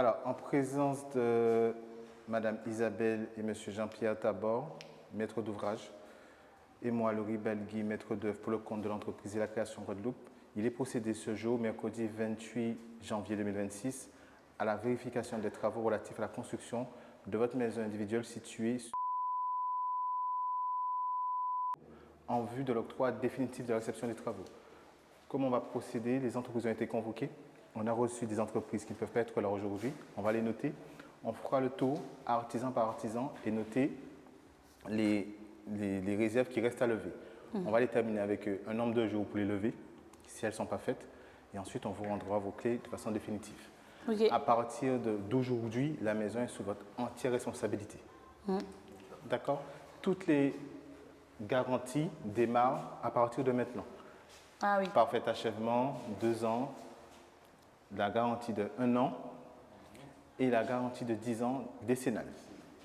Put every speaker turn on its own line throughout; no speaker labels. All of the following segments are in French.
Alors, en présence de Madame Isabelle et Monsieur Jean-Pierre Tabor, maître d'ouvrage, et moi, Laurie Belgui, maître d'œuvre pour le compte de l'entreprise et la création Guadeloupe, il est procédé ce jour, mercredi 28 janvier 2026, à la vérification des travaux relatifs à la construction de votre maison individuelle située en vue de l'octroi définitif de la réception des travaux. Comment on va procéder? Les entreprises ont été convoquées. On a reçu des entreprises qui ne peuvent pas être là aujourd'hui. On va les noter. On fera le tour artisan par artisan et noter les réserves qui restent à lever. On va les terminer avec un nombre de jours pour les lever, si elles ne sont pas faites. Et ensuite, on vous rendra vos clés de façon définitive.
Okay.
À partir d'aujourd'hui, la maison est sous votre entière responsabilité. D'accord? Toutes les garanties démarrent à partir de maintenant.
Ah oui.
Parfait achèvement, 2 ans, la garantie de 1 an et la garantie de 10 ans décennale.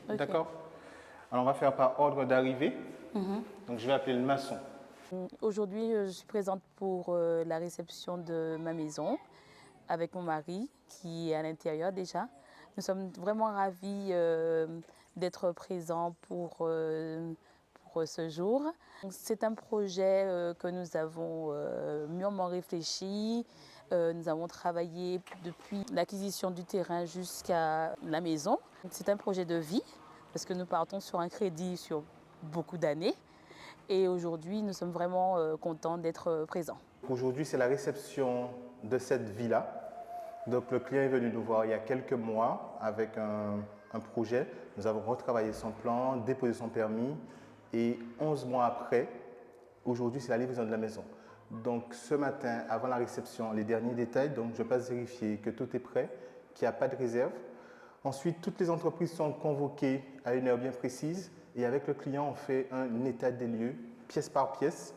Okay.
D'accord? Alors on va faire par ordre d'arrivée. Donc je vais appeler le maçon.
Aujourd'hui, je suis présente pour la réception de ma maison avec mon mari qui est à l'intérieur déjà. Nous sommes vraiment ravis d'être présents pour ce jour. C'est un projet que nous avons mûrement réfléchi. Nous avons travaillé depuis l'acquisition du terrain jusqu'à la maison. C'est un projet de vie parce que nous partons sur un crédit sur beaucoup d'années. Et aujourd'hui, nous sommes vraiment contents d'être présents.
Aujourd'hui, c'est la réception de cette villa. Donc le client est venu nous voir il y a quelques mois avec un projet. Nous avons retravaillé son plan, déposé son permis et 11 mois après, aujourd'hui, c'est la livraison de la maison. Donc ce matin, avant la réception, les derniers détails, donc je passe vérifier que tout est prêt, qu'il n'y a pas de réserve. Ensuite, toutes les entreprises sont convoquées à une heure bien précise et avec le client, on fait un état des lieux, pièce par pièce,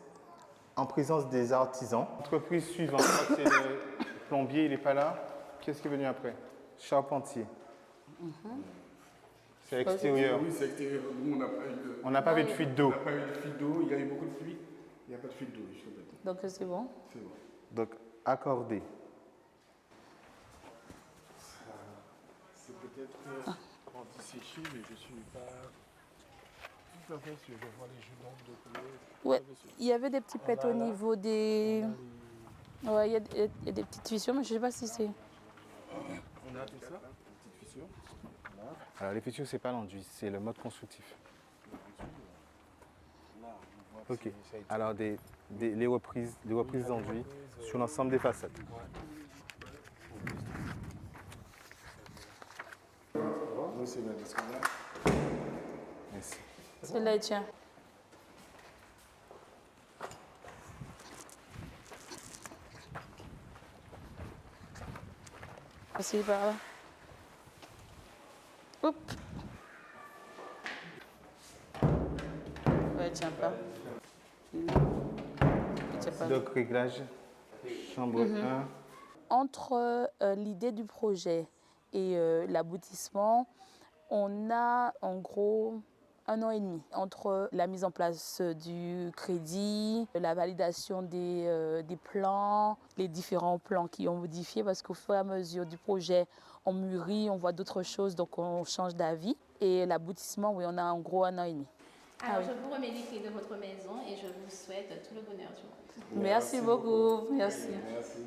en présence des artisans. Entreprise suivante, c'est le plombier, il n'est pas là. Qu'est-ce qui est venu après? Charpentier. C'est extérieur.
Oui, c'est extérieur. Nous,
On n'a pas vu de fuite d'eau.
On n'a pas eu de fuite d'eau. Il y a eu beaucoup de pluie. Il n'y a pas de fuite d'eau, je répète.
Donc c'est bon?
C'est bon.
Donc, accordé.
C'est peut-être anti-séché, mais je ne suis pas tout à fait sûr. Je vois les jeux d'ombre de couleur.
Ouais, il y avait des petits pets au niveau des... Ouais, il y a des petites fissures, mais je ne sais pas si c'est...
On a tout ça, une petite fissure. Là.
Alors, les fissures, ce n'est pas l'enduit, c'est le mode constructif.
Là, on voit que
Ok.
ça a été-
Alors, les reprises d'enduit sur l'ensemble des façades.
Oui, c'est bien. Parce que là,
Merci.
Celle-là, elle tient. Passez par là. Oups. Ouais, elle tient pas. Elle tient pas.
Donc, réglage, chambre 1.
Entre l'idée du projet et l'aboutissement, on a en gros 1 an et demi entre la mise en place du crédit, la validation des plans, les différents plans qui ont modifié parce qu'au fur et à mesure du projet, on mûrit, on voit d'autres choses, donc on change d'avis. Et l'aboutissement, oui, on a en gros 1 an et demi.
Alors, je vous remets les clés de votre maison et je vous souhaite tout le bonheur du monde.
Merci beaucoup. Merci.
merci.